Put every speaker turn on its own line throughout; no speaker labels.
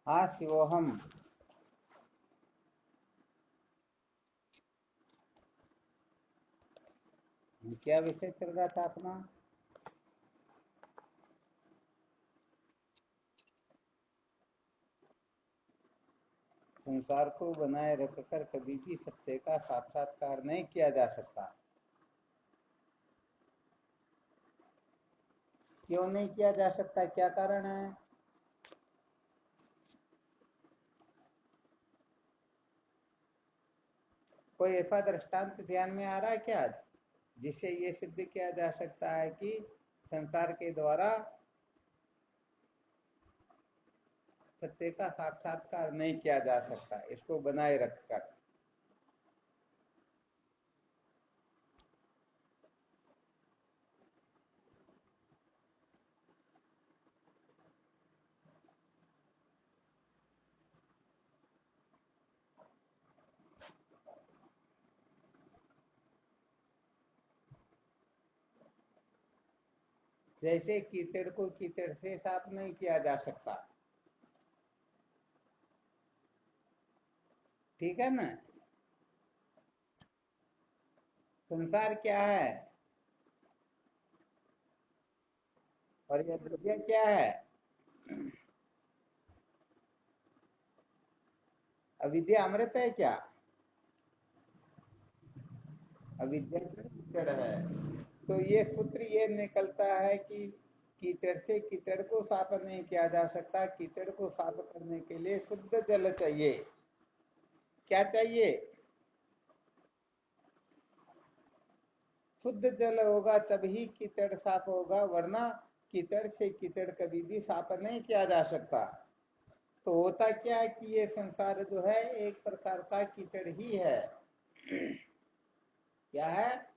हाँ शिवोहम। क्या विषय चल रहा था अपना? संसार को बनाए रखकर कभी भी सत्य का साक्षात्कार नहीं किया जा सकता। क्यों नहीं किया जा सकता, क्या कारण है? कोई ऐसा दृष्टांत ध्यान में आ रहा है क्या जिससे ये सिद्ध किया जा सकता है कि संसार के द्वारा सत्य का साक्षात्कार नहीं किया जा सकता इसको बनाए रखकर? जैसे कीचड़ को कीचड़ से साफ नहीं किया जा सकता, ठीक है ना? संसार क्या है और यह द्रव्य क्या है? अविद्या अमृत है क्या? अविद्या कीचड़ है। तो ये सूत्र ये निकलता है कि कीचड़ से कीचड़ को साफ नहीं किया जा सकता। कीचड़ को साफ करने के लिए शुद्ध जल चाहिए। क्या चाहिए? शुद्ध जल होगा तभी कीचड़ साफ होगा, वरना कीचड़ से कीचड़ कभी भी साफ नहीं किया जा सकता। तो होता क्या है कि ये संसार जो है एक प्रकार का कीचड़ ही है। क्या है?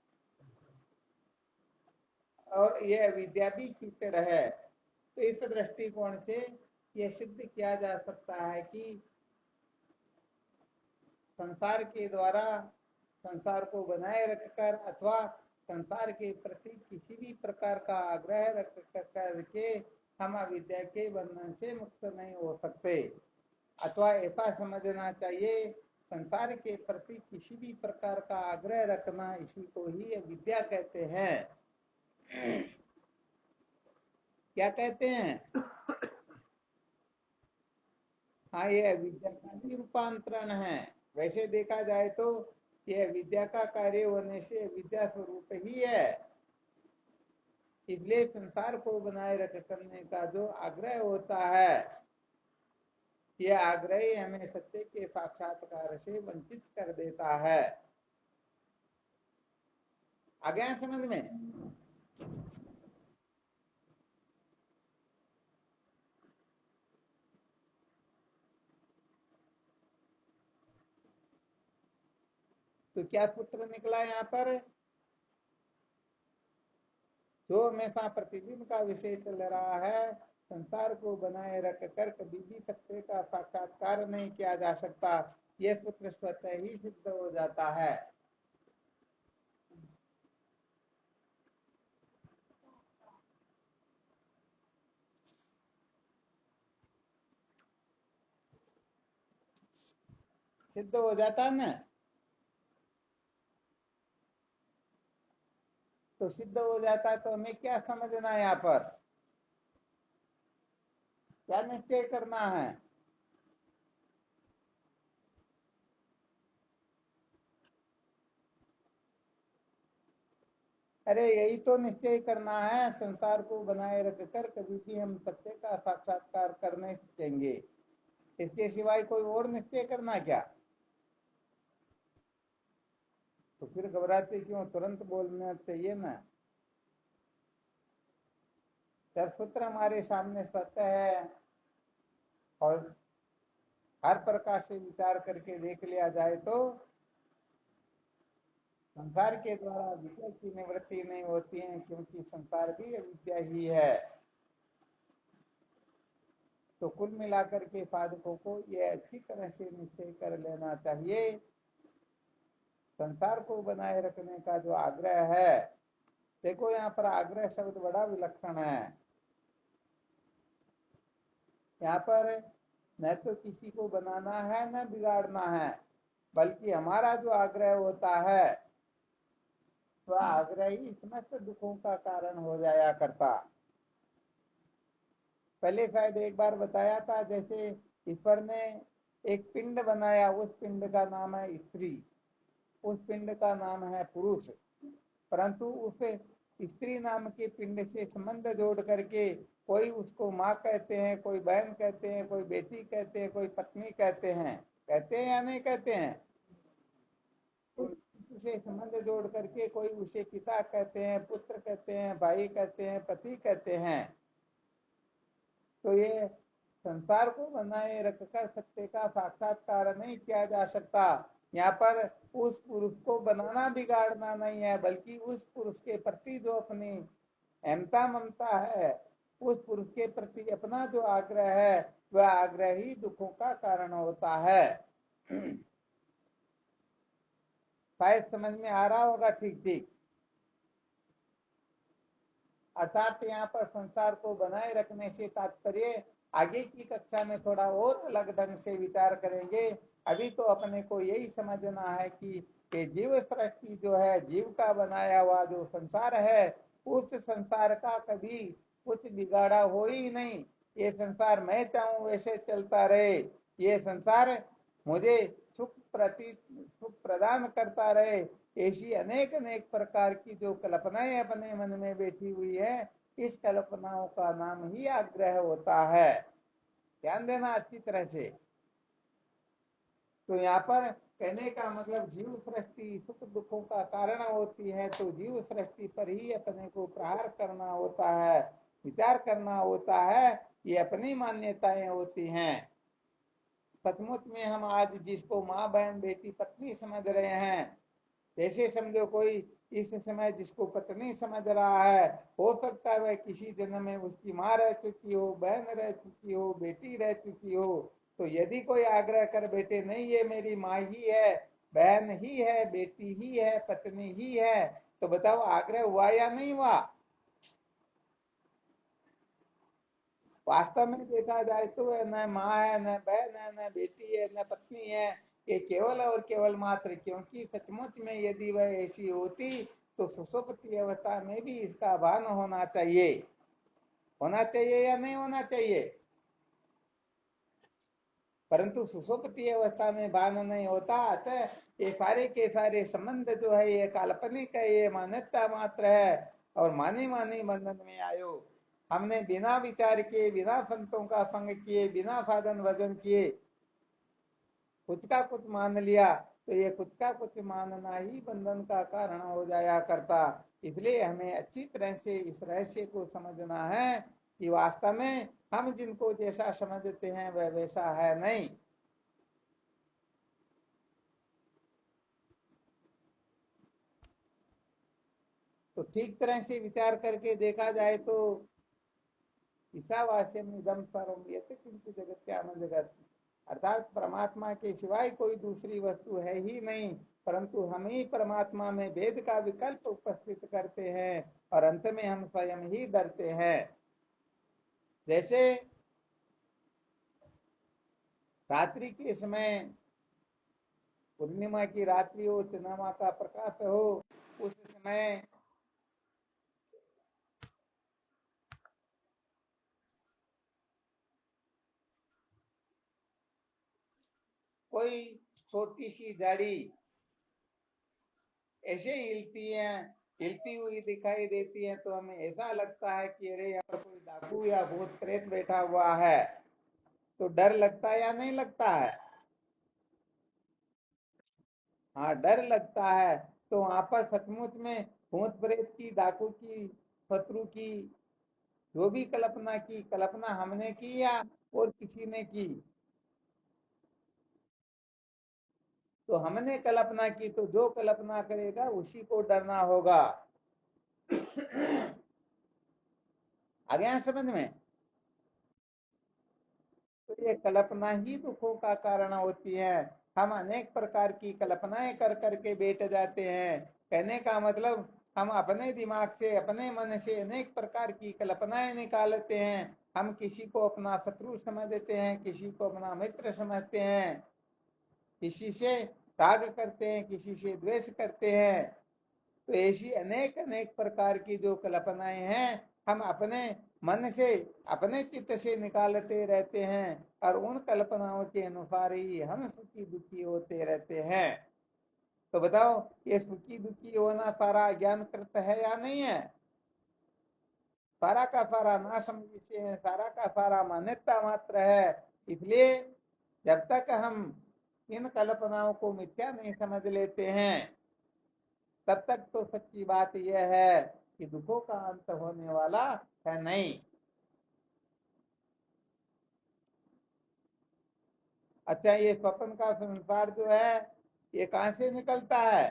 और ये अविद्या भी कीचड़ है। तो इस दृष्टिकोण से यह सिद्ध किया जा सकता है कि संसार के द्वारा संसार को बनाए रखकर अथवा संसार के प्रति किसी भी प्रकार का आग्रह रख करके हम अविद्या के बंधन से मुक्त नहीं हो सकते। अथवा ऐसा समझना चाहिए, संसार के प्रति किसी भी प्रकार का आग्रह रखना इसी को ही अविद्या कहते हैं। क्या कहते हैं? हाँ, ये अविद्या का ही रूपांतरण है। वैसे देखा जाए तो ये विद्या का कार्य होने से विद्या स्वरूप ही है। इसलिए संसार को बनाए रख करने का जो आग्रह होता है, यह आग्रह हमें सत्य के साक्षात्कार से वंचित कर देता है। आ गया समझ में? तो क्या सूत्र निकला यहाँ पर? जो हमेशा प्रतिदिन का विषय चल रहा है, संसार को बनाए रख कर कभी भी सत्य का साक्षात्कार नहीं किया जा सकता, यह सूत्र स्वतः ही सिद्ध हो जाता है। सिद्ध हो जाता है ना? तो सिद्ध हो जाता है तो हमें क्या समझना है यहाँ पर? क्या निश्चय करना है? अरे यही तो निश्चय करना है, संसार को बनाए रखकर कभी भी हम सत्य का साक्षात्कार कर नहीं सकेंगे। इसके सिवाय कोई और निश्चय करना क्या? तो फिर घबराते क्यों, तुरंत बोलना चाहिए ना। जब सूत्र हमारे सामने सत्य है और हर प्रकार से विचार करके देख लिया जाए तो संसार के द्वारा विषय की निवृत्ति नहीं होती है, क्योंकि संसार भी अविद्या ही है। तो कुल मिलाकर के साधकों को यह अच्छी तरह से निश्चय कर लेना चाहिए, संसार को बनाए रखने का जो आग्रह है, देखो यहाँ पर आग्रह शब्द बड़ा विलक्षण है। यहाँ पर न तो किसी को बनाना है न बिगाड़ना है, बल्कि हमारा जो आग्रह होता है वह आग्रह ही समस्त दुखों का कारण हो जाया करता। पहले शायद एक बार बताया था, जैसे ईश्वर ने एक पिंड बनाया, उस पिंड का नाम है स्त्री, उस पिंड का नाम है पुरुष, परंतु उस स्त्री नाम के पिंड से संबंध जोड़ करके कोई उसको माँ कहते हैं, कोई बहन कहते हैं, कोई बेटी कहते हैं, कोई पत्नी कहते हैं, कहते हैं या नहीं कहते हैं? उसे संबंध जोड़ करके कोई उसे पिता कहते हैं, पुत्र कहते हैं, भाई कहते हैं, पति कहते हैं। तो ये संसार को बनाए रखकर सत्य का साक्षात्कार नहीं किया जा सकता। यहाँ पर उस पुरुष को बनाना बिगाड़ना नहीं है, बल्कि उस पुरुष के प्रति जो अपनी अहमता ममता है, उस पुरुष के प्रति अपना जो आग्रह है, वह आग्रह ही दुखों का कारण होता है। शायद समझ में आ रहा होगा ठीक ठीक। अर्थात यहाँ पर संसार को बनाए रखने से तात्पर्य आगे की कक्षा में थोड़ा और अलग ढंग से विचार करेंगे। अभी तो अपने को यही समझना है कि जीव सृष्टि जो है, जीव का बनाया हुआ जो संसार है, उस संसार का कभी कुछ बिगाड़ा हो ही नहीं। ये संसार मैं चाहूं वैसे चलता रहे, ये संसार मुझे सुख प्रदान करता रहे, ऐसी अनेक अनेक प्रकार की जो कल्पनाएं अपने मन में बैठी हुई है, इस कल्पनाओं का नाम ही आग्रह होता है। ध्यान देना अच्छी तरह से। तो यहाँ पर कहने का मतलब जीव सृष्टि सुख दुखों का कारण होती है, तो जीव सृष्टि पर ही अपने को प्रहार करना होता है, विचार करना होता है, ये अपनी मान्यताएं होती हैं। सचमुच में हम आज जिसको माँ बहन बेटी पत्नी समझ रहे हैं, जैसे समझो कोई इस समय जिसको पत्नी समझ रहा है, हो सकता है वह किसी जन्म में उसकी माँ रह चुकी हो, बहन रह चुकी हो, बेटी रह चुकी हो। तो यदि कोई आग्रह कर बैठे नहीं ये मेरी माँ ही है, बहन ही है, बेटी ही है, पत्नी ही है, तो बताओ आग्रह हुआ या नहीं हुआ? वास्तव में देखा जाए तो न माँ है, न बहन है, न बेटी है, न पत्नी है, ये केवल और केवल मात्र, क्योंकि सचमुच में यदि वह ऐसी होती तो सुषुप्ति अवस्था में भी इसका भान होना चाहिए। होना चाहिए या नहीं होना चाहिए? परंतु सुषुप्ति अवस्था में भान नहीं होता, अतः ये सारे के सारे संबंध जो है ये काल्पनिक है, ये मान्यता मात्र है। और मानी मानी बंधन में आयो, हमने बिना विचार किए, बिना संतों का संग किए, बिना साधन वजन किए कुछ का कुछ मान लिया, तो ये कुछ का कुछ मानना ही बंधन का कारण हो जाया करता। इसलिए हमें अच्छी तरह से इस रहस्य को समझना है कि वास्तव में हम जिनको जैसा समझते हैं वह वैसा है नहीं। तो ठीक तरह से विचार करके देखा जाए तो ईशावास्यम इदम सर्वम यत् किंचित् जगत्याम जगत, अर्थात परमात्मा के सिवाय कोई दूसरी वस्तु है ही नहीं, परंतु हम ही परमात्मा में भेद का विकल्प उपस्थित करते हैं और अंत में हम स्वयं ही डरते हैं। जैसे रात्रि के समय, पूर्णिमा की रात्रि हो, चंद्रमा का प्रकाश हो, उस समय कोई छोटी सी झाड़ी ऐसे हिलती हुई दिखाई देती है, तो हमें ऐसा लगता है कि अरे यहाँ पर कोई डाकू या भूत प्रेत बैठा हुआ है। तो डर लगता है या नहीं लगता है? हाँ, डर लगता है। तो वहां पर सचमुच में भूत प्रेत की, डाकू की, शत्रु की जो भी कल्पना की, कल्पना हमने की या और किसी ने की? तो हमने कल्पना की, तो जो कल्पना करेगा उसी को डरना होगा। आ गया समझ में? तो ये कल्पना ही दुखों का कारण होती है। हम अनेक प्रकार की कल्पनाएं कर करके बैठ जाते हैं। कहने का मतलब हम अपने दिमाग से, अपने मन से अनेक प्रकार की कल्पनाएं निकालते हैं। हम किसी को अपना शत्रु समझते हैं, किसी को अपना मित्र समझते हैं, किसी से राग करते हैं, किसी से द्वेष करते हैं। तो ऐसी अनेक अनेक प्रकार की जो कल्पनाएं हैं, हम अपने मन से, अपने चित्त से निकालते रहते हैं और उन कल्पनाओं के अनुसार ही हम सुखी दुखी होते रहते हैं। तो बताओ, ये सुखी दुखी होना सारा अज्ञानकृत है या नहीं है? सारा का सारा ना समझ से है, सारा का सारा मान्यता मात्र है। इसलिए जब तक हम इन कल्पनाओं को मिथ्या नहीं समझ लेते हैं, तब तक तो सच्ची बात यह है कि दुखों का अंत होने वाला है नहीं। अच्छा, ये स्वप्न का संसार जो है, ये कहां से निकलता है?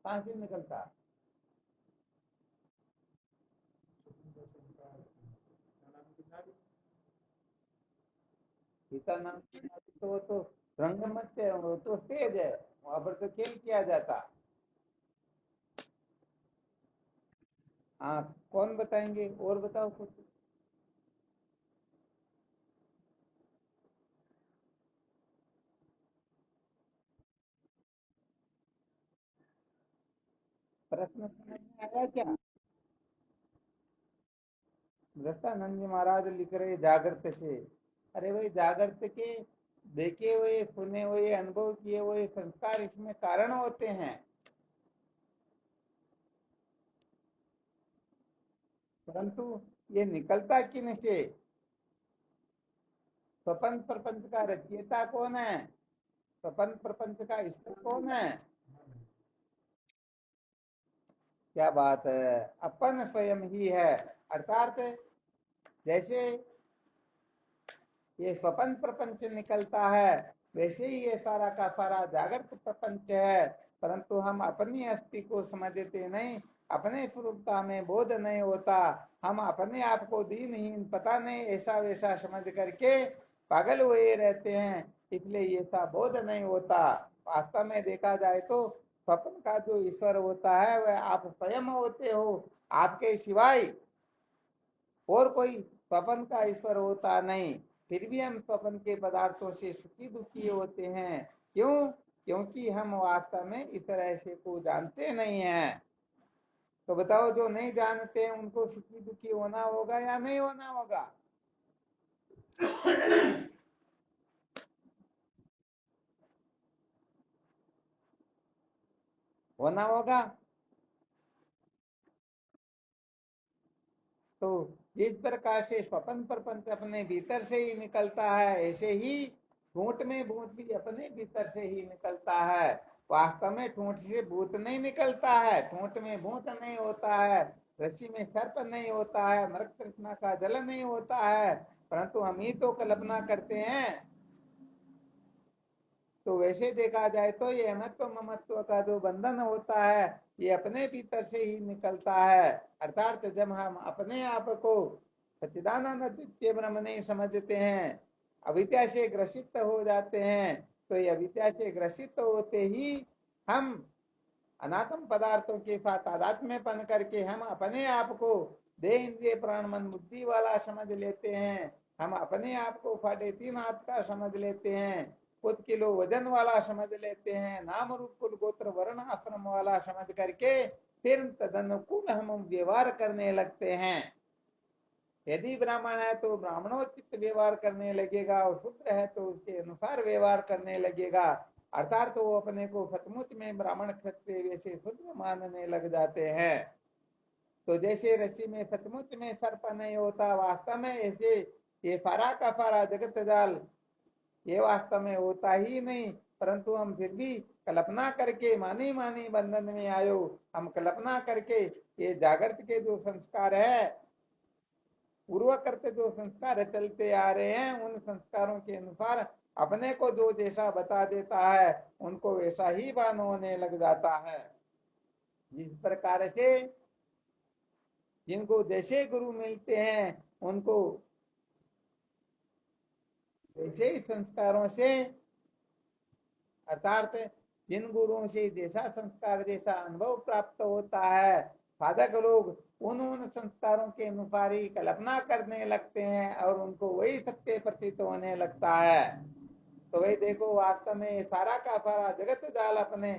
कहां से निकलता है? सीता नाम की नारी, तो वो तो रंगमंच है, वो तो स्टेज है, वहां पर तो खेल किया जाता। हाँ, कौन बताएंगे? और बताओ कुछ। प्रश्न समझ में आया क्या? दत्तानंद जी महाराज लिख रहे जागृत से। अरे भाई, जागृत के देखे हुए, सुने हुए, अनुभव किए हुए संस्कार इसमें कारण होते हैं, परंतु ये निकलता किन से? स्वपन प्रपंच का रचयिता कौन है? स्वपन प्रपंच का ईश्वर कौन है? क्या बात है! अपन स्वयं ही है। अर्थात जैसे ये स्वपन प्रपंच निकलता है, वैसे ही ये सारा का सारा जागृत प्रपंच है। परंतु हम अपनी अस्थि को समझते नहीं, अपने स्वरूप का हमें बोध नहीं होता। हम अपने आप को दीनहीन, पता नहीं ऐसा वैसा समझ करके पागल हुए रहते हैं, इसलिए ये ऐसा बोध नहीं होता। वास्तव में देखा जाए तो स्वप्न का जो ईश्वर होता है वह आप स्वयं होते हो। आपके सिवाय और कोई स्वपन का ईश्वर होता नहीं। फिर भी हम स्वपन के पदार्थों से सुखी दुखी होते हैं। क्यों? क्योंकि हम वास्तव में इस रहस्य को जानते नहीं हैं। तो बताओ, जो नहीं जानते हैं उनको सुखी दुखी होना होगा या नहीं होना होगा? होना होगा। तो जिस प्रकार से स्वपन प्रपंच अपने भीतर से ही निकलता है, ऐसे ही ठूंठ में भूत भी अपने भीतर से ही निकलता है। वास्तव में ठूंठ से भूत नहीं निकलता है, ठूंठ में भूत नहीं होता है, रस्सी में सर्प नहीं होता है, मृग तृष्णा का जल नहीं होता है, परंतु हम ही तो कल्पना करते हैं। तो वैसे देखा जाए तो ये अमत्व ममत्व का जो बंधन होता है, ये अपने भीतर से ही निकलता है। अर्थात जब हम अपने आप को सच्चिदानंद द्वितीय ब्रह्म नहीं समझते हैं, अविद्या से ग्रसित हो जाते हैं, तो ये अविद्या से ग्रसित होते ही हम अनात्म पदार्थों के साथ तादात्म्यपन करके हम अपने आप को देह इंद्रिय प्राण मन बुद्धि वाला समझ लेते हैं। हम अपने आप को 3.5 हाथ का समझ लेते हैं, कुछ किलो वजन वाला समझ लेते हैं, नाम रूप कुल गोत्र वर्ण आश्रम वाला समझ करके फिर तदनुकूल हम व्यवहार करने लगते हैं। यदि ब्राह्मण है तो ब्राह्मणोचित व्यवहार करने लगेगा, और शूद्र है तो उसके अनुसार व्यवहार करने लगेगा। अर्थात तो वो अपने को सचमुच में ब्राह्मण क्षत्रिय वैसे शूद्र मानने लग जाते हैं। तो जैसे रस्सी में सचमुच में सर्प नहीं होता, वास्तव में ऐसे ये सारा का सारा जगत जाल ये वास्तव में होता ही नहीं, परंतु हम फिर भी कल्पना करके मानी मानी बंधन में आयो। हम कल्पना करके ये जागृत के जो संस्कार है, पूर्वकृत जो संस्कार चलते आ रहे हैं, उन संस्कारों के अनुसार अपने को जो जैसा बता देता है, उनको वैसा ही भान होने लग जाता है। जिस प्रकार से जिनको जैसे गुरु मिलते हैं, उनको वैसे ही संस्कारों से, अर्थात जिन गुरुओं से जैसा संस्कार, जैसा अनुभव प्राप्त होता है, साधक लोग उन उन संस्कारों के अनुसार ही कल्पना करने लगते हैं और उनको वही सत्य प्रतीत होने लगता है। तो वही देखो, वास्तव में सारा का सारा जगत जाल अपने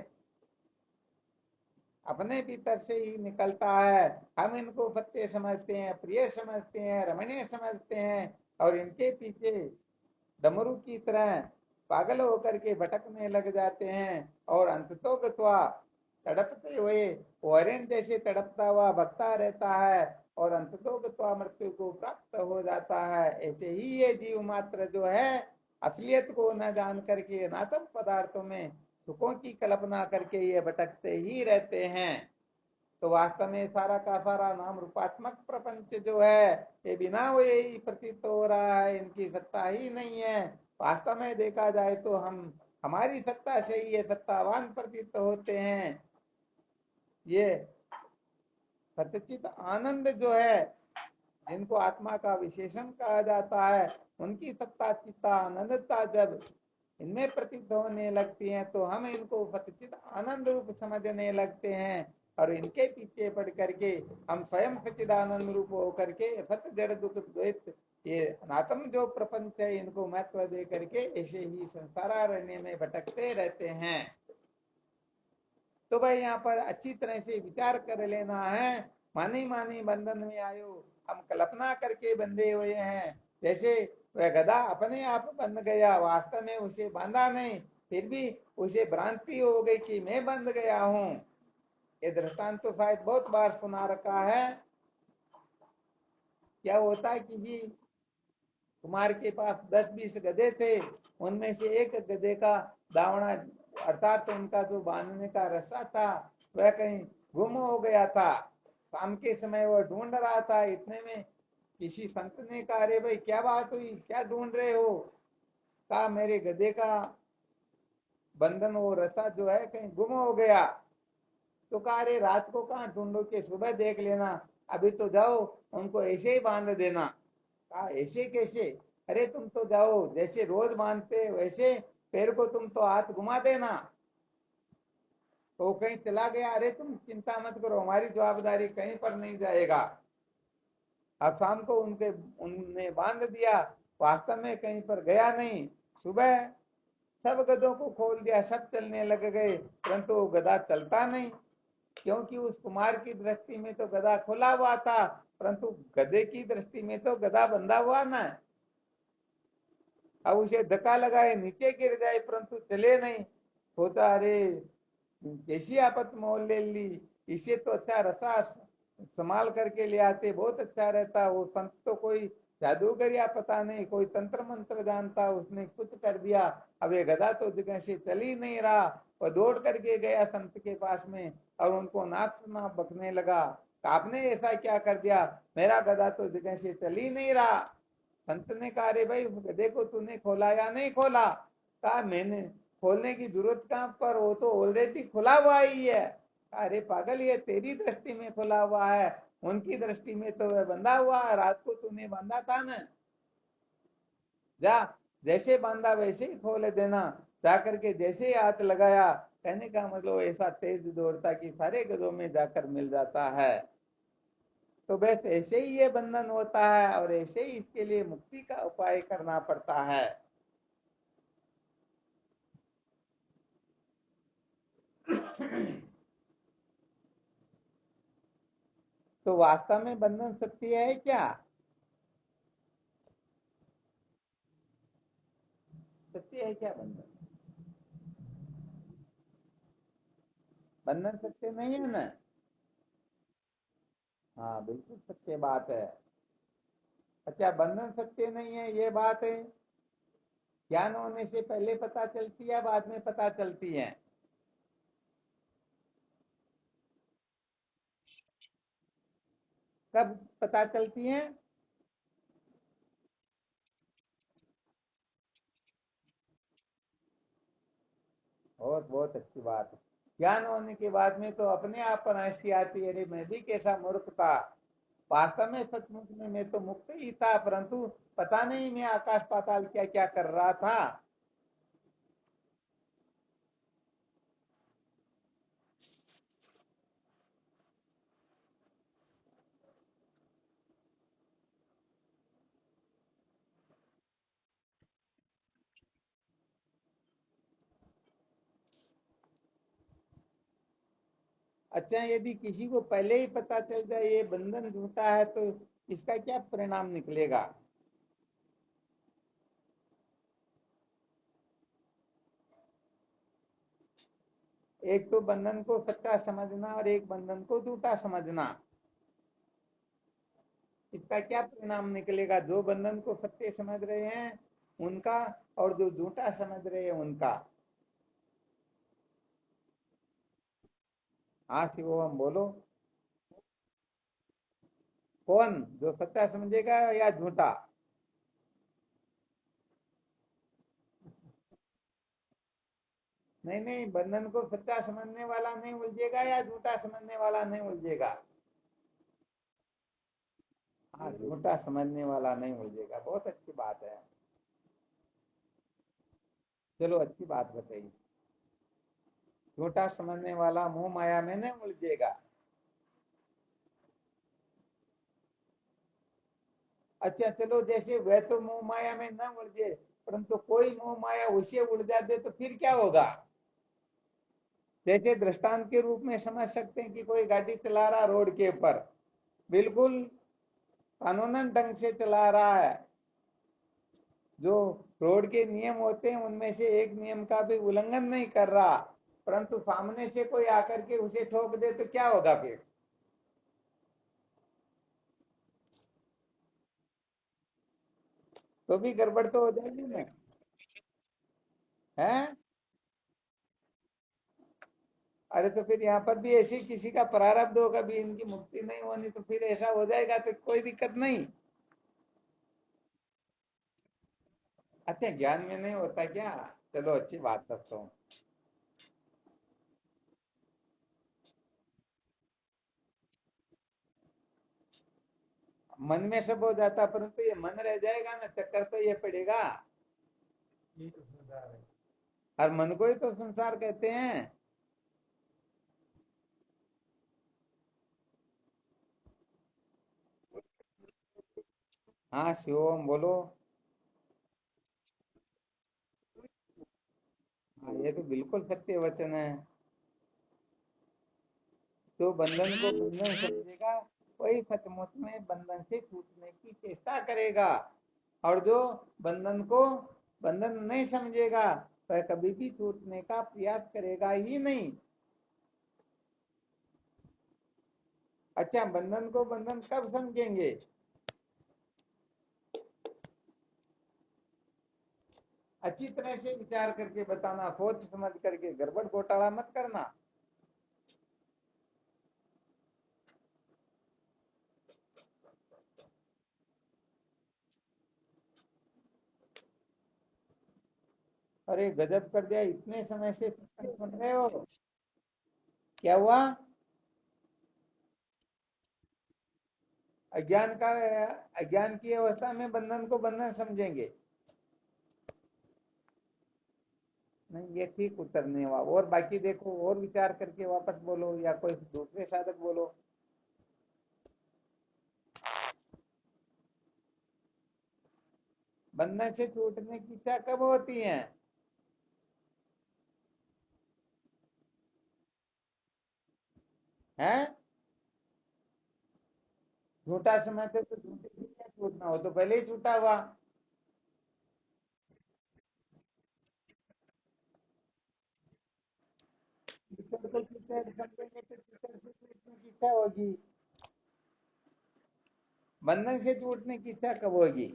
अपने भीतर से ही निकलता है। हम इनको सत्य समझते हैं, प्रिय समझते हैं, रमणीय समझते हैं और इनके पीछे डमरू की तरह पागल होकर के भटकने लग जाते हैं और अंततो गत्वा तड़पते हुए हरिण जैसे तड़पता हुआ भगता रहता है और अंततो गत्वा मृत्यु को प्राप्त हो जाता है। ऐसे ही ये जीव मात्र जो है असलियत को न जान करके अनात्म पदार्थों में सुखों की कल्पना करके ये भटकते ही रहते हैं। तो वास्तव में सारा का सारा नाम रूपात्मक प्रपंच जो है ये बिना वो यही प्रतीत हो रहा है, इनकी सत्ता ही नहीं है। वास्तव में देखा जाए तो हम हमारी सत्ता से ही ये सत्तावान प्रतीत होते हैं। ये सच्चित आनंद जो है, जिनको आत्मा का विशेषण कहा जाता है, उनकी सत्ता चित्ता आनंदता जब इनमें प्रतीत होने लगती हैं तो हम इनको सच्चित आनंद रूप समझने लगते हैं और इनके पीछे पड़ करके हम स्वयं सच्चिदानंद रूप होकर के सत्य जड़ दुख द्वैत ये अनात्म जो प्रपंच है इनको महत्व दे करके ऐसे ही संसारारण्य में भटकते रहते हैं। तो भाई यहाँ पर अच्छी तरह से विचार कर लेना है। मानी मानी बंधन में आयो, हम कल्पना करके बंधे हुए हैं। जैसे वह गधा अपने आप बंध गया, वास्तव में उसे बांधा नहीं, फिर भी उसे भ्रांति हो गई कि मैं बंध गया हूं। ये दृष्टांत तो शायद बहुत बार सुना रखा है। क्या होता है कि जी कुमार के पास 10-20 गधे थे, उनमें से एक गधे का दावना अर्थात तो उनका जो बांधने का रस्सा था वह कहीं गुम हो गया था। शाम के समय वह ढूंढ रहा था, इतने में किसी संत ने कहा, अरे भाई क्या बात हुई, क्या ढूंढ रहे हो? कहा मेरे गधे का बंधन वो रस्सा जो है कहीं गुम हो गया। तो कहा अरे रात को कहाँ ढूंढो के सुबह देख लेना, अभी तो जाओ उनको ऐसे ही बांध देना। कहा ऐसे कैसे? अरे तुम तो जाओ, जैसे रोज बांधते वैसे पैर को तुम तो हाथ घुमा देना। तो कहीं चला गया, अरे तुम चिंता मत करो, हमारी जवाबदारी कहीं पर नहीं जाएगा। अब शाम को उनके उनने बांध दिया, वास्तव में कहीं पर गया नहीं। सुबह सब गधों को खोल दिया, सब चलने लग गए, परंतु वो गधा चलता नहीं, क्योंकि उस कुमार की दृष्टि में तो गधा खुला हुआ था, परंतु गधे की दृष्टि में तो गधा बंधा हुआ ना। अब उसे धक्का लगाए नीचे गिर जाए परंतु चले नहीं। होता अरे कैसी आपत मोल ले ली, इसे तो अच्छा रसा संभाल करके ले आते, बहुत अच्छा रहता। वो संत तो कोई जादूगर या पता नहीं कोई तंत्र मंत्र जानता, उसने कुछ कर दिया। अब ये गधा तो जगह से चल ही नहीं रहा। वो दौड़ करके गया संत के पास में और उनको नाप नाप बकने लगा, आपने ऐसा क्या कर दिया, मेरा गधा तो जगह से चल ही नहीं रहा। संत ने कहा अरे भाई गधे को तूने खोला या नहीं खोला? कहा मैंने खोलने की जरूरत कहां पर, वो तो ऑलरेडी खुला हुआ ही है। अरे पागल, ये तेरी दृष्टि में खुला हुआ है, उनकी दृष्टि में तो वह बंधा हुआ है, रात को तूने बांधा था ना। जा, जैसे बांधा वैसे ही खोल देना। जाकर के जैसे ही हाथ लगाया, कहने का मतलब ऐसा तेज दौड़ता कि सारे गधों में जाकर मिल जाता है। तो बस ऐसे ही ये बंधन होता है और ऐसे ही इसके लिए मुक्ति का उपाय करना पड़ता है। तो वास्तव में बंधन सत्य है क्या? सत्य है क्या बंधन? बंधन सत्य नहीं है ना? हाँ बिल्कुल सत्य बात है। अच्छा, बंधन सत्य नहीं है ये बात है ज्ञान होने से पहले पता चलती है, बाद में पता चलती है? कब पता चलती है? बहुत बहुत अच्छी बात है। ज्ञान होने के बाद में तो अपने आप पर हंसी आती है, अरे मैं भी कैसा मूर्ख था, वास्तव में सचमुच में मैं तो मुक्त ही था, परंतु पता नहीं मैं आकाश पाताल क्या क्या कर रहा था। अच्छा, यदि किसी को पहले ही पता चल जाए ये बंधन झूठा है तो इसका क्या परिणाम निकलेगा? एक तो बंधन को सच्चा समझना और एक बंधन को झूठा समझना, इसका क्या परिणाम निकलेगा? जो बंधन को सत्य समझ रहे हैं उनका, और जो झूठा समझ रहे हैं उनका। हाँ शिवोहम बोलो। कौन जो सच्चा समझेगा या झूठा? नहीं नहीं, बंधन को सच्चा समझने वाला नहीं उलझेगा या झूठा समझने वाला नहीं उलझेगा? हाँ, झूठा समझने वाला नहीं उलझेगा। बहुत अच्छी बात है। चलो, अच्छी बात बताइए। झूठा समझने वाला मोह माया में नहीं उलझेगा। अच्छा चलो, जैसे वह तो मोह माया में न उलझे, परंतु कोई मोह माया उसे उलझा दे तो फिर क्या होगा? जैसे दृष्टांत के रूप में समझ सकते हैं कि कोई गाड़ी चला रहा रोड के ऊपर, बिल्कुल कानूनन ढंग से चला रहा है, जो रोड के नियम होते हैं उनमें से एक नियम का भी उल्लंघन नहीं कर रहा, परंतु सामने से कोई आकर के उसे ठोक दे तो क्या होगा फिर? तो भी गड़बड़ तो हो जाएगी ना। है। अरे तो फिर यहाँ पर भी ऐसे किसी का प्रारब्ध होगा भी, इनकी मुक्ति नहीं होनी, तो फिर ऐसा हो जाएगा तो कोई दिक्कत नहीं। अच्छा, ज्ञान में नहीं होता क्या? चलो, अच्छी बात करता हूँ। मन में सब हो जाता, परंतु ये मन रह जाएगा ना, चक्कर तो ये पड़ेगा। और मन को ही तो संसार कहते हैं। हाँ शिवम बोलो। हाँ, ये तो बिल्कुल सत्य वचन है। जो बंधन को बंधन समझेगा वही सचमुच में बंधन से छूटने की चेष्टा करेगा, और जो बंधन को बंधन नहीं समझेगा वह कभी भी छूटने का प्रयास करेगा ही नहीं। अच्छा, बंधन को बंधन कब समझेंगे? अच्छी तरह से विचार करके बताना, सोच समझ करके, गड़बड़ घोटाला मत करना। अरे गजब कर दिया, इतने समय से सत्संग सुन रहे हो। क्या हुआ? अज्ञान का, अज्ञान की अवस्था में बंधन को बंधन समझेंगे? नहीं, ये ठीक उत्तर नहीं हुआ। और बाकी देखो, और विचार करके वापस बोलो या कोई दूसरे साधक बोलो। बंधन से छूटने की इच्छा कब होती है? हैं? झूठा समझते तो झूठे से क्या छूटना हो, तो पहले ही छूटा हुआ। कीचड़ को कीचड़ समझेंगे तो कीचड़ से छूटने की इच्छा होगी। बंधन से छूटने की इच्छा कब होगी?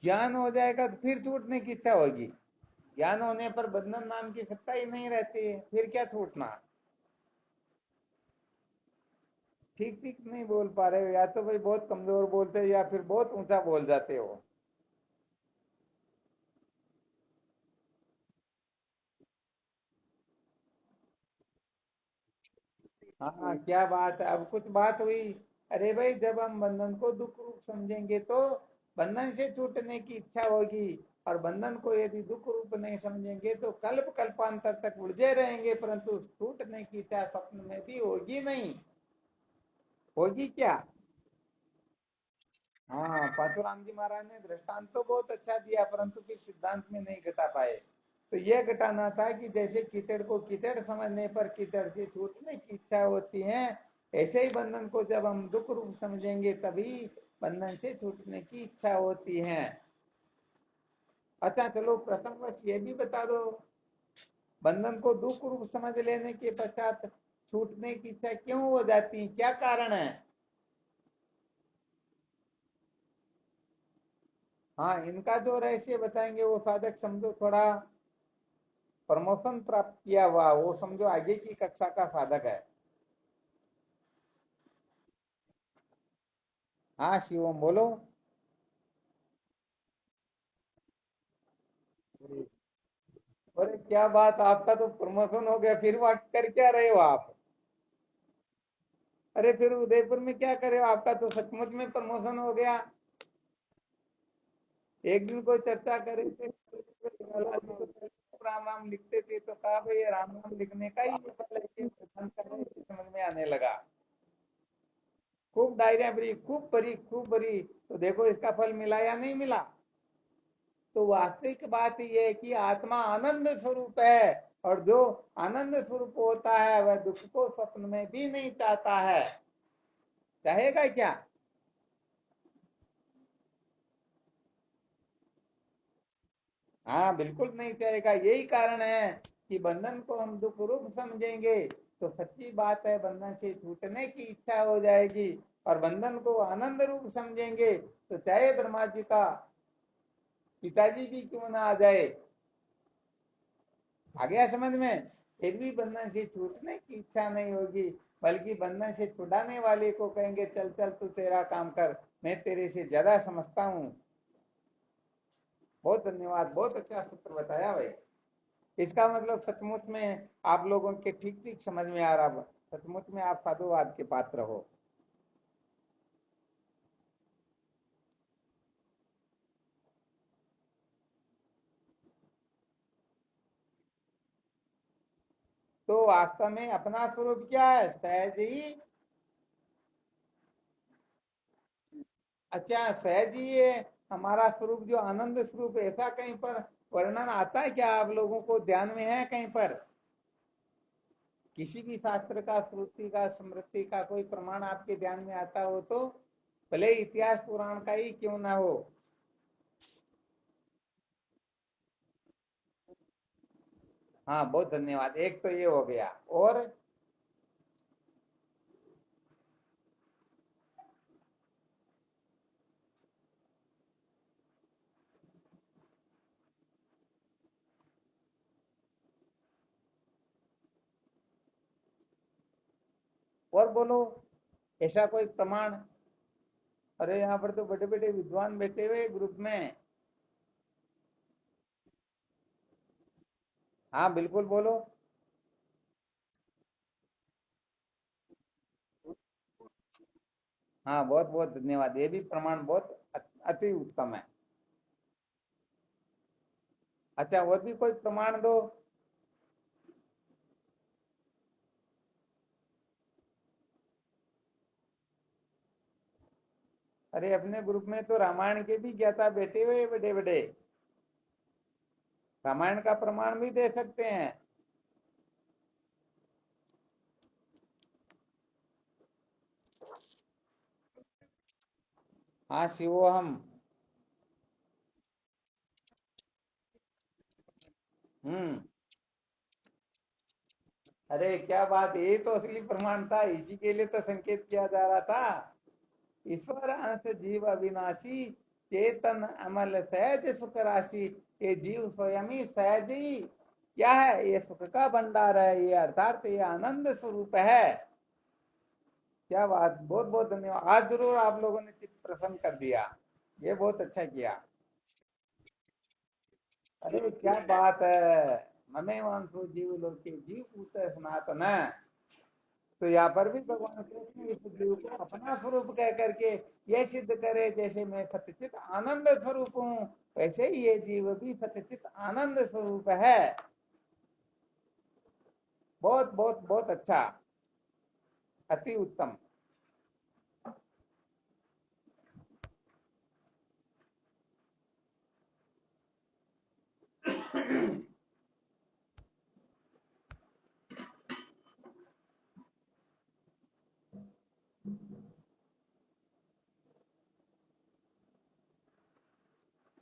ज्ञान हो जाएगा तो फिर छूटने की इच्छा होगी। ज्ञान होने पर बंधन नाम की सत्ता ही नहीं रहती है, फिर क्या छूटना? ठीक ठीक नहीं बोल पा रहे हो, या तो भाई बहुत कमजोर बोलते हो या फिर बहुत ऊंचा बोल जाते हो। हाँ क्या बात है, अब कुछ बात हुई। अरे भाई, जब हम बंधन को दुख रूप समझेंगे तो बंधन से छूटने की इच्छा होगी, और बंधन को यदि दुख रूप नहीं समझेंगे तो कल्प कल्पांतर तक उलझे रहेंगे, परंतु छूटने की इच्छा स्वप्न में भी होगी नहीं। होगी क्या? हाँ, परशुराम जी महाराज ने दृष्टांत तो बहुत अच्छा दिया, परंतु फिर सिद्धांत में नहीं घटा पाए। तो यह घटाना था कि जैसे कीचड़ को कीचड़ समझने पर कीचड़ से छूटने की इच्छा होती है, ऐसे ही बंधन को जब हम दुख रूप समझेंगे तभी बंधन से छूटने की इच्छा होती है। अच्छा चलो, प्रथम वर्ष ये भी बता दो, बंधन को दुख रूप समझ लेने के पश्चात छूटने की इच्छा क्यों हो जाती है, क्या कारण है? हाँ, इनका जो रहस्य बताएंगे वो साधक समझो थोड़ा प्रमोशन प्राप्त किया हुआ, वो समझो आगे की कक्षा का साधक है। हाँ शिवम बोलो। अरे क्या बात, आपका तो प्रमोशन हो गया, फिर वहां कर क्या रहे हो आप? अरे फिर उदयपुर में क्या करे हो, आपका तो सचमुच में प्रमोशन हो गया। एक दिन कोई चर्चा करे थे, राम राम लिखते थे तो कहा भाई ये राम राम लिखने का ही ये फल है कि समझ में आने लगा। खूब डायरिया भरी, खूब भरी, तो देखो इसका फल मिला या नहीं मिला। तो वास्तविक बात यह है कि आत्मा आनंद स्वरूप है, और जो आनंद स्वरूप होता है वह दुख को स्वप्न में भी नहीं चाहता है। चाहेगा क्या? हाँ बिल्कुल नहीं चाहेगा, यही कारण है कि बंधन को हम दुख रूप समझेंगे तो सच्ची बात है बंधन से छूटने की इच्छा हो जाएगी, और बंधन को आनंद रूप समझेंगे तो चाहे ब्रह्मा जी का पिताजी भी क्यों ना आ जाए। आ गया समझ में? फिर भी बंधन से छूटने की इच्छा नहीं होगी, बल्कि बंधन से छुड़ाने वाले को कहेंगे चल चल तू तेरा काम कर, मैं तेरे से ज्यादा समझता हूँ। बहुत धन्यवाद, बहुत अच्छा सूत्र बताया भाई। इसका मतलब सचमुच में आप लोगों के ठीक ठीक समझ में आ रहा, सचमुच में आप साधुवाद के पात्र हो। तो वास्तव में अपना स्वरूप क्या है? सहज ही। अच्छा, सहज ही है हमारा स्वरूप, जो आनंद स्वरूप, ऐसा कहीं पर वर्णन आता है क्या? आप लोगों को ध्यान में है कहीं पर? किसी भी शास्त्र का, श्रुति का, स्मृति का कोई प्रमाण आपके ध्यान में आता हो तो, भले इतिहास पुराण का ही क्यों ना हो। हाँ बहुत धन्यवाद, एक तो ये हो गया। और बोलो, ऐसा कोई प्रमाण? अरे यहाँ पर तो बड़े बड़े विद्वान बैठे हुए ग्रुप में। हाँ बिल्कुल बोलो। हाँ बहुत बहुत धन्यवाद, ये भी प्रमाण बहुत अति उत्तम है। अच्छा, और भी कोई प्रमाण दो। अरे अपने ग्रुप में तो रामायण के भी ज्ञाता बैठे हुए बड़े बड़े, रामायण का प्रमाण भी दे सकते हैं। हाँ शिवोहम। हम्म। अरे क्या बात, ये तो असली प्रमाण था, इसी के लिए तो संकेत किया जा रहा था। ईश्वर अंश जीव अविनाशी, चेतन अमल सहज सुख राशि। ये जीव स्वयं ही सहज ही क्या है, ये सुख का भंडार है, ये अर्थात ये आनंद स्वरूप है। क्या बात, बहुत बहुत धन्यवाद, आज जरूर आप लोगों ने चित्त प्रसन्न कर दिया, ये बहुत अच्छा किया। अरे क्या बात है, ममे वांसो जीव लोके जीव पूत सनातन। तो यहाँ पर भी भगवान कृष्ण इस जीव को अपना स्वरूप कह करके ये सिद्ध करे, जैसे मैं सत्यचित आनंद स्वरूप हूँ, वैसे ही ये जीव भी सत्यचित आनंद स्वरूप है। बहुत बहुत बहुत अच्छा, अति उत्तम।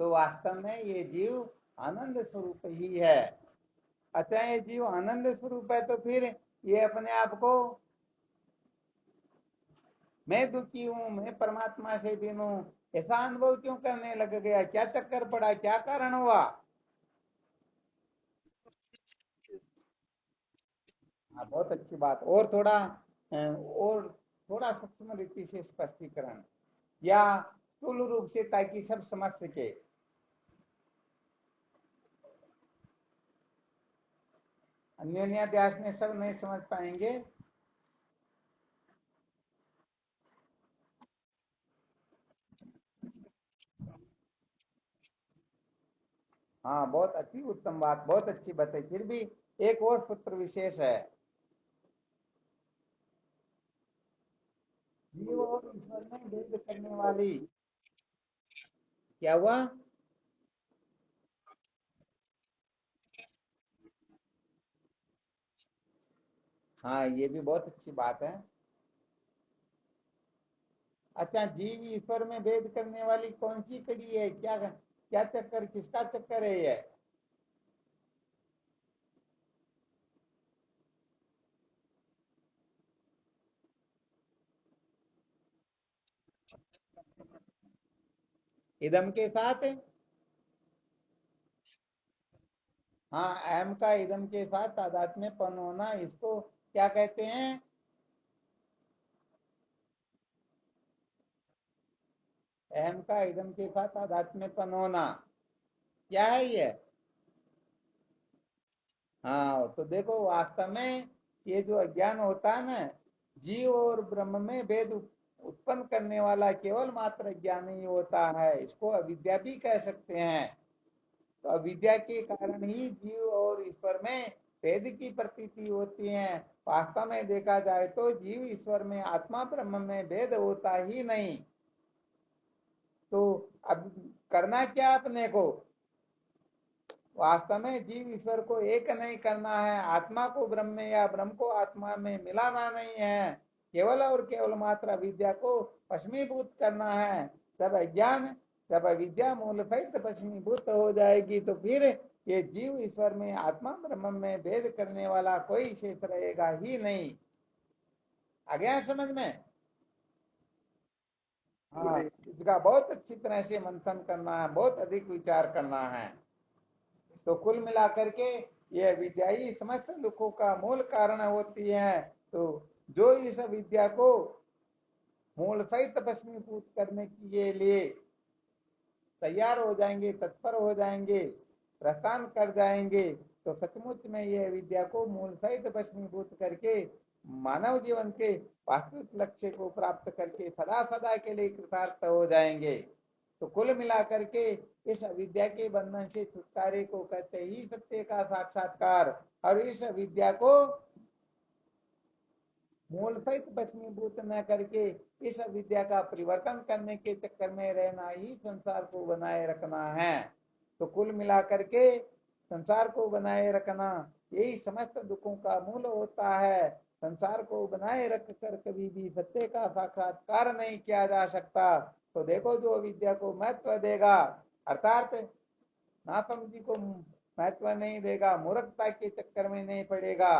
तो वास्तव में ये जीव आनंद स्वरूप ही है। अच्छा, ये जीव आनंद स्वरूप है तो फिर ये अपने आप को मैं दुखी हूं, मैं परमात्मा से भिन्न हूं, ऐसा अनुभव क्यों करने लग गया? क्या चक्कर पड़ा, क्या कारण हुआ? हाँ, बहुत अच्छी बात। और थोड़ा और थोड़ा सूक्ष्म रीति से स्पष्टीकरण, या स्थूल रूप से, ताकि सब समझ सके। अन्योन्याध्यास में सब नहीं समझ पाएंगे। हाँ, बहुत अच्छी उत्तम बात, बहुत अच्छी बात है। फिर भी एक और सूत्र विशेष है, जीव और ईश्वर में भेद करने वाली। क्या हुआ? हाँ, ये भी बहुत अच्छी बात है। अच्छा, जीव ईश्वर में भेद करने वाली कौन सी कड़ी है? क्या क्या चक्कर, किसका चक्कर है ये? इदम के साथ। हाँ, अहम का इदम के साथ तादात्म्यपन होना, इसको क्या कहते हैं? अहम का इदम के साथ तादात्म्यपन होना, क्या है ये? हाँ, तो देखो, वास्तव में ये जो अज्ञान होता है ना, जीव और ब्रह्म में भेद उत्पन्न करने वाला केवल मात्र ज्ञान ही होता है। इसको अविद्या भी कह सकते हैं। तो अविद्या के कारण ही जीव और ईश्वर में भेद की प्रतीति होती है। वास्तव में देखा जाए तो जीव ईश्वर में, आत्मा ब्रह्म में भेद होता ही नहीं। तो अब करना क्या अपने को? वास्तव में जीव ईश्वर को एक नहीं करना है, आत्मा को ब्रह्म में या ब्रह्म को आत्मा में मिलाना नहीं है, केवल और केवल मात्र अविद्या को पश्मीभूत करना है। जब अज्ञान, जब अविद्या मूल सहित पश्मीभूत हो जाएगी तो फिर ये जीव ईश्वर में, आत्मा ब्रह्म में भेद करने वाला कोई शेष रहेगा ही नहीं। आ गया समझ में? हाँ, इसका बहुत अच्छी तरह से मंथन करना है, बहुत अधिक विचार करना है। तो कुल मिलाकर के ये विद्या ही समस्त दुखों का मूल कारण होती है। तो जो इस विद्या को मूल सहित भस्मीभूत करने के लिए तैयार हो जाएंगे, तत्पर हो जाएंगे, प्रस्थान कर जाएंगे, तो सचमुच में यह विद्या को मूल सहित भस्मीभूत करके मानव जीवन के वास्तविक लक्ष्य को प्राप्त करके सदा सदा के लिए कृतार्थ हो जाएंगे। तो कुल मिलाकर के इस अविद्या के बंधन से छुटकारे को कहते ही सत्य का साक्षात्कार। और इस विद्या को मूल सहित भस्मीभूत न करके इस अविद्या का परिवर्तन करने के चक्कर में रहना ही संसार को बनाए रखना है। तो कुल मिलाकर के संसार को बनाए रखना यही समस्त दुखों का मूल होता है। संसार को बनाए रख कर कभी भी सत्य का साक्षात्कार नहीं किया जा सकता। तो देखो, जो विद्या को महत्व देगा, अर्थात नासमझी को महत्व नहीं देगा, मूर्खता के चक्कर में नहीं पड़ेगा,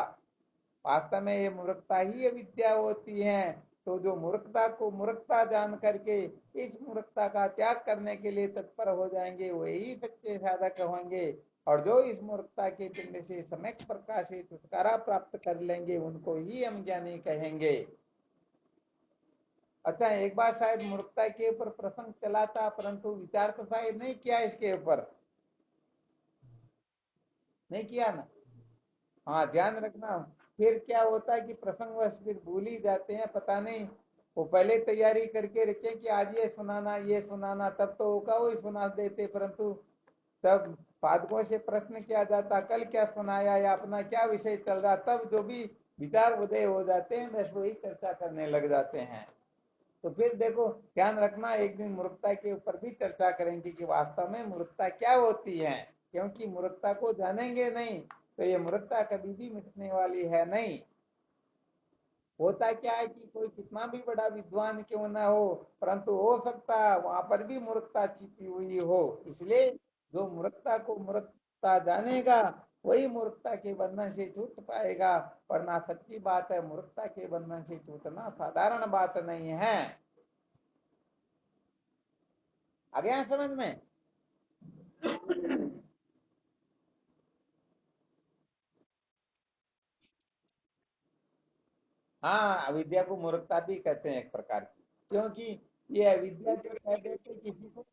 वास्तव में ये मूर्खता ही अविद्या होती है। तो जो मूर्खता को मूर्खता जान करके इस मूर्खता का त्याग करने के लिए तत्पर हो जाएंगे, वही सच्चे साधक होंगे। और जो इस मूर्खता के पिंड से सम्यक प्रकाश से छुटकारा प्राप्त कर लेंगे, उनको ही हम ज्ञानी कहेंगे। अच्छा, एक बार शायद मूर्खता के ऊपर प्रसंग चला था, परंतु विचार तो शायद नहीं किया इसके ऊपर, नहीं किया ना? हाँ, ध्यान रखना। फिर क्या होता है कि प्रसंगवश फिर भूल ही जाते हैं, पता नहीं वो पहले तैयारी करके रखे कि आज ये सुनाना, तब तो होगा वही सुना देते, परंतु तब पादकों से प्रश्न किया जाता कल क्या सुनाया या अपना क्या विषय चल रहा, तब जो भी विचार उदय हो जाते हैं बस वही चर्चा करने लग जाते हैं। तो फिर देखो ध्यान रखना, एक दिन मूर्खता के ऊपर भी चर्चा करेंगे कि वास्तव में मूर्खता क्या होती है, क्योंकि मूर्खता को जानेंगे नहीं तो ये मूर्खता कभी भी मिटने वाली है नहीं। होता क्या है कि कोई कितना भी बड़ा विद्वान क्यों ना हो, परंतु हो सकता है वहां पर भी मूर्खता छिपी हुई हो। इसलिए जो मूर्खता को मूर्खता जानेगा वही मूर्खता के बंधन से छूट पाएगा, वरना सच्ची बात है मूर्खता के बंधन से छूटना साधारण बात नहीं है। आ गया समझ में? हाँ, अविद्या को मूर्खता भी कहते हैं एक प्रकार की, क्योंकि ये अविद्या जो कह देते किसी को।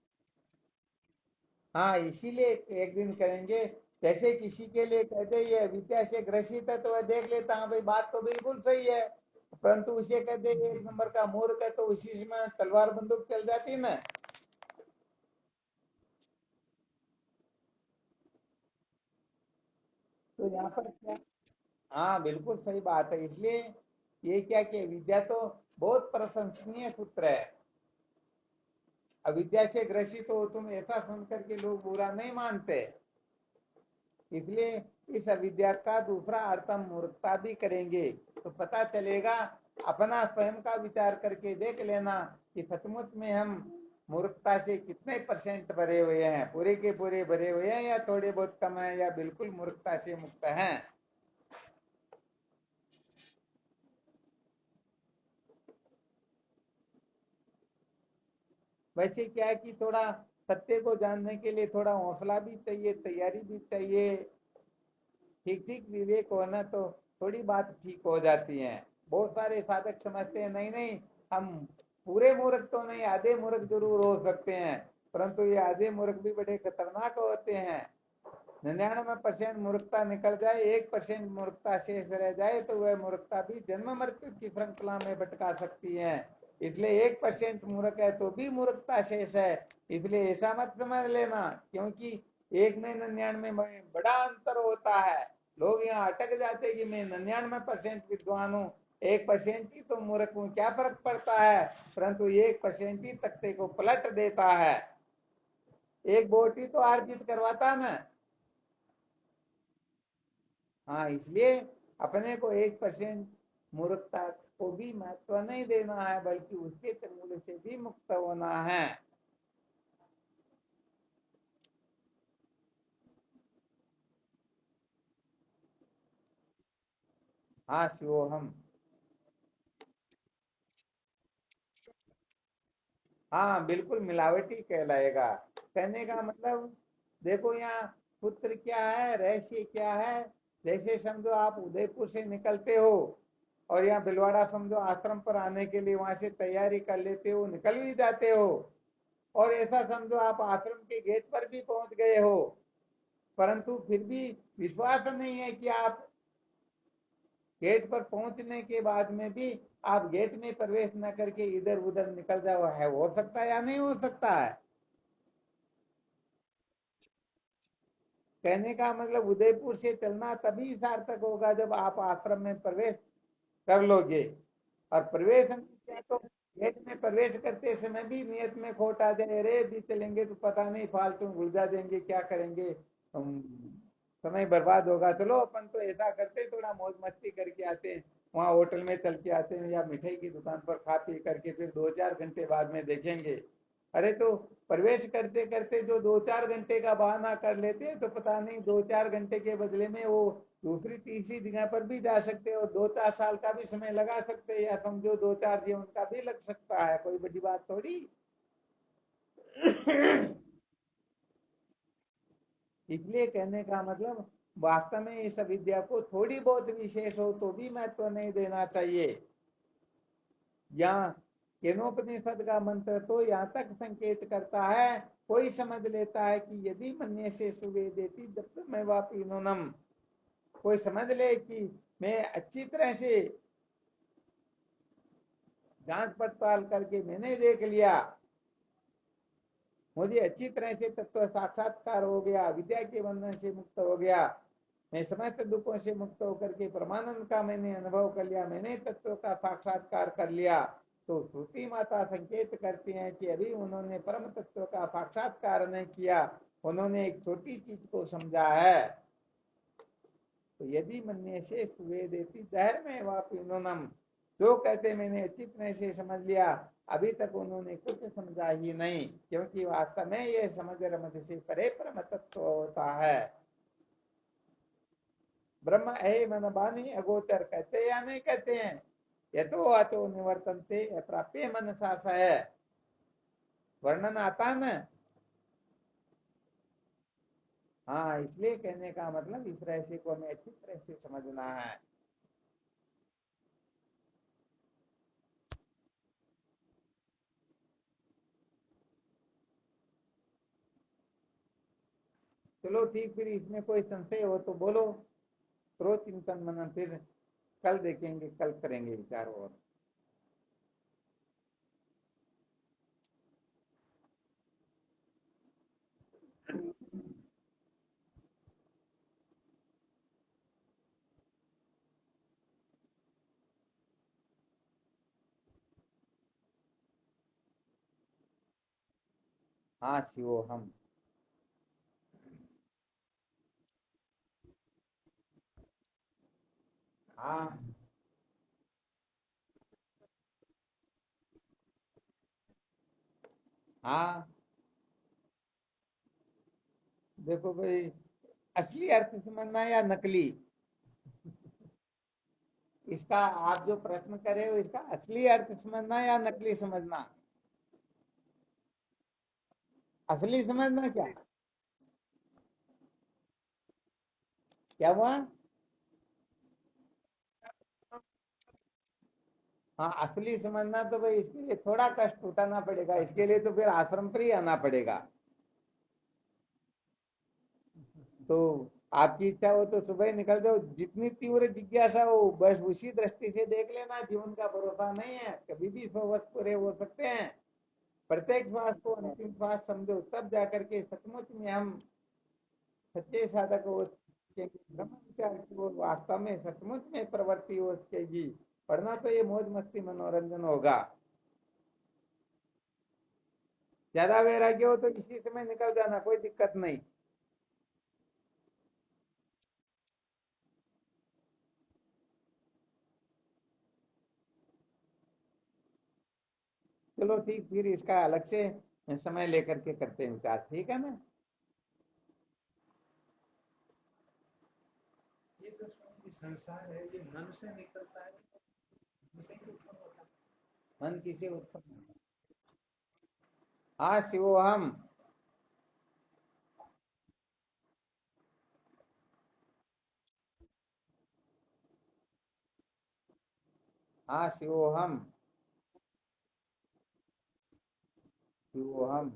हाँ, इसीलिए एक दिन करेंगे। जैसे किसी के लिए कहते ये अविद्या से ग्रसित है तो वह देख लेता, हाँ भाई बात तो बिल्कुल सही है, परंतु उसे कहते एक नंबर का मूर्ख है, तो उसी में तलवार बंदूक चल जाती ना। तो यहाँ पर क्या, हाँ बिल्कुल सही बात है। इसलिए ये क्या कि विद्या तो बहुत प्रशंसनीय सूत्र है। अविद्या से ग्रसित हो तुम ऐसा सुन करके लोग बुरा नहीं मानते। इसलिए इस अविद्या का दूसरा अर्थ हम मूर्खता भी करेंगे, तो पता चलेगा। अपना स्वयं का विचार करके देख लेना कि सचमुच में हम मूर्खता से कितने परसेंट भरे हुए हैं, पूरे के पूरे भरे हुए हैं या थोड़े बहुत कम है या बिल्कुल मूर्खता से मुक्त हैं। वैसे क्या है कि थोड़ा सत्य को जानने के लिए थोड़ा हौसला भी चाहिए, तैयारी भी चाहिए। ठीक ठीक विवेक होना तो थोड़ी बात ठीक हो जाती है। बहुत सारे साधक समझते हैं नहीं नहीं, हम पूरे मूर्ख तो नहीं, आधे मूर्ख जरूर हो सकते हैं, परंतु ये आधे मूर्ख भी बड़े खतरनाक होते हैं। 99% मूर्खता निकल जाए, 1% मूर्खता शेष रह जाए तो वह मूर्खता भी जन्म मृत्यु की श्रृंखला में भटका सकती है। इसलिए 1% मूर्ख है तो भी मूर्खता शेष है। इसलिए ऐसा मत समझ लेना, क्योंकि एक में 99 में बड़ा अंतर होता है। लोग यहाँ अटक जाते कि मैं 99% विद्वान हूँ, 1% ही तो मूर्ख हूँ, क्या फर्क पड़ता है। परंतु 1% ही तख्ते को पलट देता है। एक वोट ही तो हार जीत करवाता ना। हाँ, इसलिए अपने को 1% मूर्खता को भी महत्व नहीं देना है, बल्कि उसके चंगुल से भी मुक्त होना है। हाँ शिवोहम। हाँ बिल्कुल मिलावटी कहलाएगा। कहने का मतलब देखो यहाँ सूत्र क्या है, रहस्य क्या है। जैसे समझो आप उदयपुर से निकलते हो और यहाँ भिलवाड़ा समझो आश्रम पर आने के लिए वहां से तैयारी कर लेते हो, निकल भी जाते हो। और ऐसा समझो आप आश्रम के गेट पर भी पहुंच गए हो, परंतु फिर भी विश्वास नहीं है कि आप गेट पर पहुंचने के बाद में भी आप गेट में प्रवेश न करके इधर उधर निकल जाओ, है हो सकता है या नहीं हो सकता है। कहने का मतलब उदयपुर से चलना तभी सार्थक होगा जब आप आश्रम में प्रवेश कर लोगे। और प्रवेश क्या तो गेट में प्रवेश करते समय भी नियत में खोट आ जाए, अरे भी चलेंगे तो पता नहीं फालतू गुलझा देंगे, क्या करेंगे हम, समय बर्बाद होगा, चलो अपन तो ऐसा करते थोड़ा मौज मस्ती करके आते हैं, वहाँ होटल में चल के आते हैं या मिठाई की दुकान पर खा पी करके फिर 2-4 घंटे बाद में देखेंगे। अरे तो प्रवेश करते करते जो 2-4 घंटे का बहाना कर लेते हैं, तो पता नहीं 2-4 घंटे के बदले में वो दूसरी तीसरी जगह पर भी जा सकते हैं और 2-4 साल का भी समय लगा सकते हैं, या समझो 2-4 जीवन का भी लग सकता है, कोई बड़ी बात थोड़ी। इसलिए कहने का मतलब वास्तव में इस अविद्या को थोड़ी बहुत विशेष हो तो भी महत्व नहीं देना चाहिए। यहाँ केनोपनिषद का मंत्र तो यहाँ तक संकेत करता है, कोई समझ लेता है कि यदि मन्य से सुवेदेति दत्तमय वापी नूनम, कोई समझ ले कि मैं अच्छी तरह से जांच पड़ताल करके मैंने देख लिया, मुझे अच्छी तरह से तत्व साक्षात्कार हो गया, विद्या के बंधन से मुक्त हो गया, मैं समस्त दुखों से मुक्त होकर के परमानंद का मैंने अनुभव कर लिया, मैंने तत्व का साक्षात्कार कर लिया, तो श्रुति माता संकेत करती हैं कि अभी उन्होंने परम तत्व का साक्षात्कार नहीं किया, उन्होंने एक छोटी चीज को समझा है। तो यदि मन्य से सुवेदेति धर्म वापिनोनम, जो कहते मैंने अच्छी तरह से समझ लिया, अभी तक उन्होंने कुछ समझा ही नहीं, क्योंकि वास्तव में ये समझ रमज से परे परम तत्व होता है। ब्रह्म है मन बानी अगोचर, कहते या नहीं कहते हैं? ये तो अतो निवर्तनते प्राप्य मन सास है, वर्णन आता न। हाँ, इसलिए कहने का मतलब इस रहस्य को हमें अच्छी तरह से समझना है। चलो ठीक, फिर इसमें कोई संशय हो तो बोलो, करो चिंतन मनन, फिर कल देखेंगे, कल करेंगे विचार। और हाँ शिवो हम। हाँ हाँ, देखो भाई, असली अर्थ समझना या नकली, इसका आप जो प्रश्न करे हो, इसका असली अर्थ समझना या नकली समझना? असली समझना क्या? क्या हुआ? हाँ, असली समझना तो भाई इसके लिए थोड़ा कष्ट उठाना पड़ेगा, इसके लिए तो फिर आश्रम पर ही आना पड़ेगा। तो आपकी इच्छा हो तो सुबह ही निकल जाओ, जितनी तीव्र जिज्ञासा हो बस उसी दृष्टि से देख लेना, जीवन का भरोसा नहीं है, कभी भी 100 वर्ष पूरे हो सकते हैं। प्रत्येक श्वास को अंतिम श्वास समझो, तब जाकर के सचमुच में हम सच्चे साधक हो सकेंगे, ब्रह्म विचार की वो वास्तव में सचमुच में प्रवृत्ति हो सकेगी। वरना तो ये मौज मस्ती मनोरंजन होगा। ज्यादा वैराग्य हो तो इसी समय निकल जाना, कोई दिक्कत नहीं। चलो ठीक, फिर इसका अलग से समय लेकर के करते हैं विचार, ठीक है ना? ये जो संसार है ये मन से निकलता है, मन से ही उत्पन्न होता है। मन किसे उत्पन्न? हाँ शिवोहम। हाँ शिवोहम। शिवोहम।